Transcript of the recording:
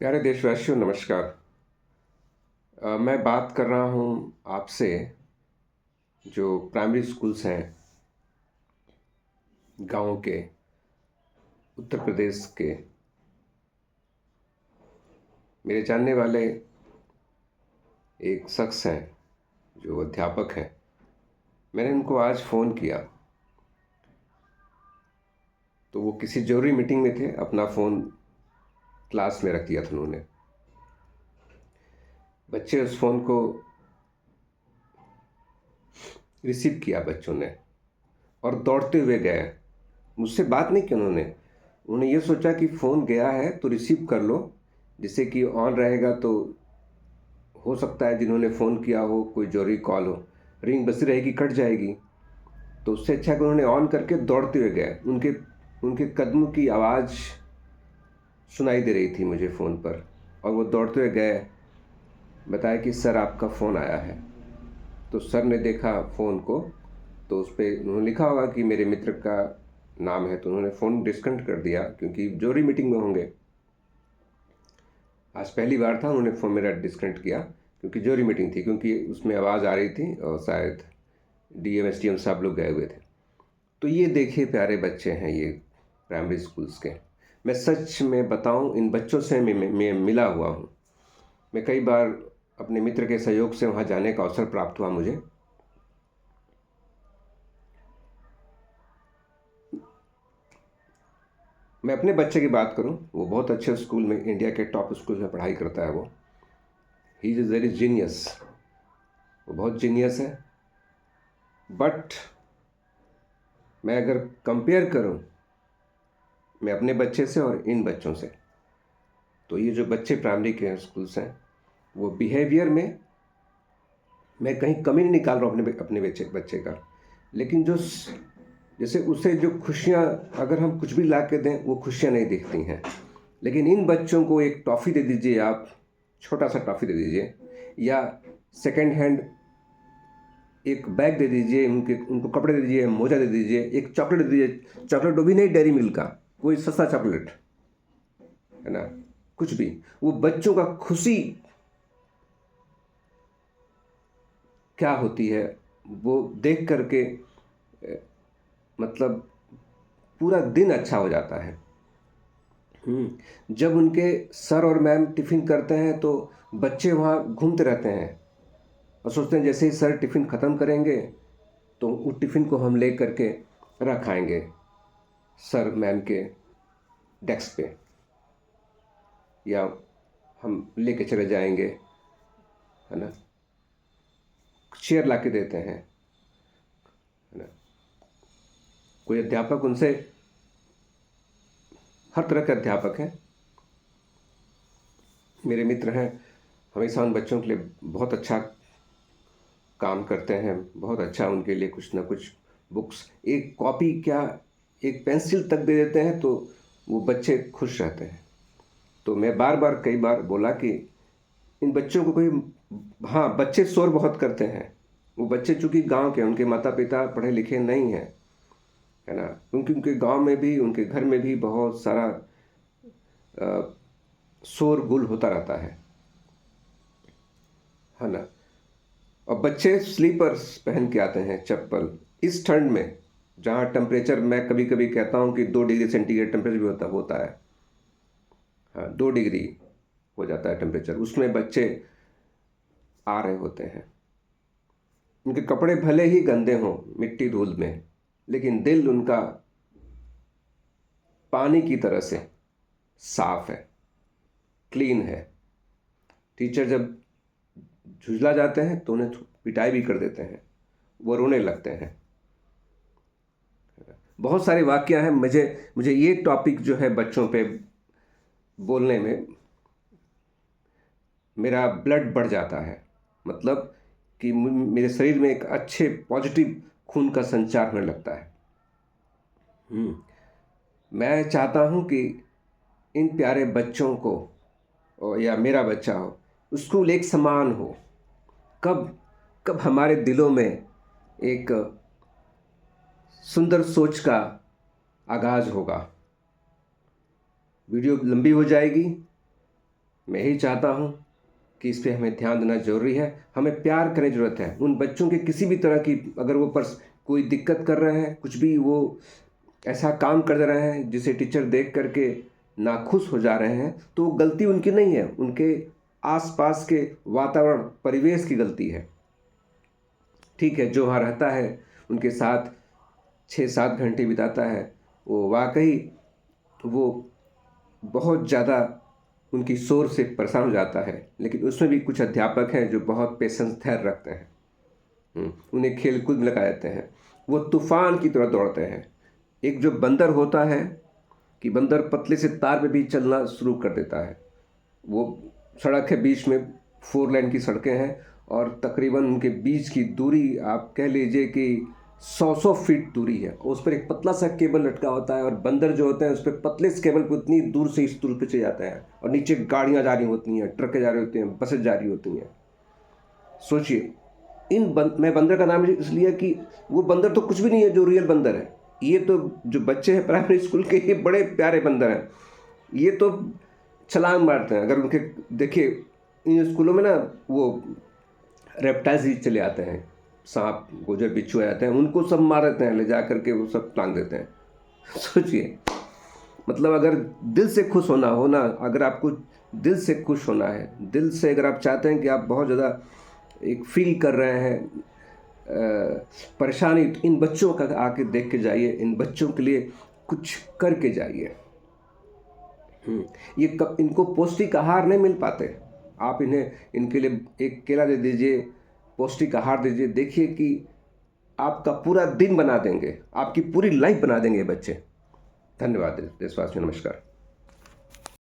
प्यारे देशवासियों नमस्कार। मैं बात कर रहा हूँ आपसे जो प्राइमरी स्कूल्स हैं गाँव के, उत्तर प्रदेश के। मेरे जानने वाले एक शख्स हैं जो अध्यापक हैं। मैंने उनको आज फ़ोन किया तो वो किसी ज़रूरी मीटिंग में थे, अपना फ़ोन क्लास में रख दिया था उन्होंने। बच्चे उस फ़ोन को रिसीव किया बच्चों ने और दौड़ते हुए गए। मुझसे बात नहीं की उन्होंने ये सोचा कि फ़ोन गया है तो रिसीव कर लो, जिससे कि ऑन रहेगा तो हो सकता है जिन्होंने फ़ोन किया हो कोई ज़रूरी कॉल हो, रिंग बजती रहेगी कट जाएगी। तो उससे अच्छा कि उन्होंने ऑन करके दौड़ते हुए गए। उनके उनके कदमों की आवाज़ सुनाई दे रही थी मुझे फ़ोन पर, और वो दौड़ते हुए गए, बताया कि सर आपका फ़ोन आया है। तो सर ने देखा फ़ोन को तो उस पे उन्होंने लिखा होगा कि मेरे मित्र का नाम है, तो उन्होंने फ़ोन डिस्कनेक्ट कर दिया क्योंकि ज़रूरी मीटिंग में होंगे। आज पहली बार था उन्होंने फ़ोन मेरा डिस्कनेक्ट किया क्योंकि ज़रूरी मीटिंग थी, क्योंकि उसमें आवाज़ आ रही थी और शायद डीएम एसडीएम सब लोग गए हुए थे। तो ये देखिए प्यारे बच्चे हैं ये प्राइमरी स्कूल्स के। मैं सच में बताऊं, इन बच्चों से मैं मिला हुआ हूं। मैं कई बार अपने मित्र के सहयोग से वहां जाने का अवसर प्राप्त हुआ मुझे। मैं अपने बच्चे की बात करूं, वो बहुत अच्छे स्कूल में, इंडिया के टॉप स्कूल में पढ़ाई करता है। वो ही इज़ वेरी जीनियस, वो बहुत जीनियस है। बट मैं अगर कंपेयर करूं मैं अपने बच्चे से और इन बच्चों से, तो ये जो बच्चे प्राइमरी के स्कूल्स हैं वो बिहेवियर में मैं कहीं कमी नहीं निकाल रहा हूँ अपने अपने बच्चे बच्चे का। लेकिन जैसे उसे जो खुशियाँ, अगर हम कुछ भी ला के दें वो खुशियाँ नहीं दिखती हैं। लेकिन इन बच्चों को एक टॉफ़ी दे दीजिए, आप छोटा सा टॉफ़ी दे दीजिए, या सेकंड हैंड एक बैग दे दीजिए, उनको कपड़े दे दीजिए, मोजा दे दीजिए, एक चॉकलेट दे दीजिए। चॉकलेट वो भी नहीं डेयरी मिल्क का, कोई सस्ता चॉकलेट, है ना, कुछ भी। वो बच्चों का खुशी क्या होती है वो देख करके मतलब पूरा दिन अच्छा हो जाता है। जब उनके सर और मैम टिफ़िन करते हैं तो बच्चे वहाँ घूमते रहते हैं और सोचते हैं जैसे ही सर टिफ़िन ख़त्म करेंगे तो उस टिफ़िन को हम ले करके रख आएंगे सर मैम के डेस्क पे, या हम लेके चले जाएंगे, है ना, चेयर ला के देते हैं, है ना। कोई अध्यापक उनसे, हर तरह के अध्यापक हैं, मेरे मित्र हैं, हमेशा उन बच्चों के लिए बहुत अच्छा काम करते हैं, बहुत अच्छा उनके लिए कुछ ना कुछ बुक्स, एक कॉपी क्या, एक पेंसिल तक दे देते हैं तो वो बच्चे खुश रहते हैं। तो मैं बार बार कई बार बोला कि इन बच्चों को कोई, हाँ बच्चे शोर बहुत करते हैं, वो बच्चे चूंकि गांव के, उनके माता पिता पढ़े लिखे नहीं हैं, है ना, क्योंकि उनके गांव में भी, उनके घर में भी बहुत सारा शोर गुल होता रहता है ना। और बच्चे स्लीपर्स पहन के आते हैं, चप्पल, इस ठंड में जहाँ टेम्परेचर, मैं कभी कभी कहता हूँ कि 2 डिग्री सेंटीग्रेड टेम्परेचर भी होता होता है। हाँ, 2 डिग्री हो जाता है टेम्परेचर, उसमें बच्चे आ रहे होते हैं। उनके कपड़े भले ही गंदे हों मिट्टी धूल में, लेकिन दिल उनका पानी की तरह से साफ है, क्लीन है। टीचर जब झुझला जाते हैं तो उन्हें पिटाई भी कर देते हैं, वो रोने लगते हैं। बहुत सारे वाक्य हैं। मुझे मुझे ये टॉपिक जो है बच्चों पे बोलने में मेरा ब्लड बढ़ जाता है, मतलब कि मेरे शरीर में एक अच्छे पॉजिटिव खून का संचार होने लगता है। मैं चाहता हूँ कि इन प्यारे बच्चों को, या मेरा बच्चा हो, स्कूल एक समान हो। कब कब हमारे दिलों में एक सुंदर सोच का आगाज होगा। वीडियो लंबी हो जाएगी, मैं यही चाहता हूँ कि इस पे हमें ध्यान देना ज़रूरी है। हमें प्यार करने की ज़रूरत है। उन बच्चों के किसी भी तरह की अगर वो कोई दिक्कत कर रहे हैं, कुछ भी वो ऐसा काम कर दे रहे हैं जिसे टीचर देख कर के नाखुश हो जा रहे हैं, तो गलती उनकी नहीं है, उनके आसपास के वातावरण, परिवेश की गलती है। ठीक है, जो वहाँ रहता है, उनके साथ 6-7 घंटे बिताता है, वो वाक़ई वो बहुत ज़्यादा उनकी शोर से परेशान हो जाता है। लेकिन उसमें भी कुछ अध्यापक हैं जो बहुत पेशेंस, धैर्य रखते हैं। उन्हें खेल-कूद में लगा देते हैं। वो तूफ़ान की तरह दौड़ते हैं। एक जो बंदर होता है कि बंदर पतले से तार पे भी चलना शुरू कर देता है। वो सड़क है, बीच में 4 लेन की सड़कें हैं और तकरीबन उनके बीच की दूरी आप कह लीजिए कि 100-100 फीट दूरी है। उस पर एक पतला सा केबल लटका होता है और बंदर जो होते हैं उस पर पतले से केबल पे उतनी दूर से इस दूर पे चले जाते हैं और नीचे गाड़ियाँ जा रही होती हैं, ट्रकें जा रही होती हैं, बसें जा रही होती हैं। सोचिए, मैं बंदर का नाम इसलिए कि वो बंदर तो कुछ भी नहीं है जो रियल बंदर है। ये तो जो बच्चे हैं प्राइमरी स्कूल के, ये बड़े प्यारे बंदर हैं। ये तो छलांग मारते हैं। अगर उनके देखिए, इन स्कूलों में ना वो रेप्टाइल्स ही चले आते हैं, सांप, गोजर, बिच्छू आ जाते हैं, उनको सब मार देते हैं, ले जा करके वो सब टांग देते हैं। सोचिए, मतलब अगर दिल से खुश होना हो ना, अगर आपको दिल से खुश होना है, दिल से अगर आप चाहते हैं कि आप बहुत ज़्यादा एक फील कर रहे हैं परेशानी, तो इन बच्चों का आके देख के जाइए, इन बच्चों के लिए कुछ करके जाइए। ये कब इनको पौष्टिक आहार नहीं मिल पाते, आप इन्हें इनके लिए एक केला दे दीजिए, पौष्टिक आहार दीजिए, देखिए कि आपका पूरा दिन बना देंगे, आपकी पूरी लाइफ बना देंगे ये बच्चे। धन्यवाद देशवासियों, नमस्कार।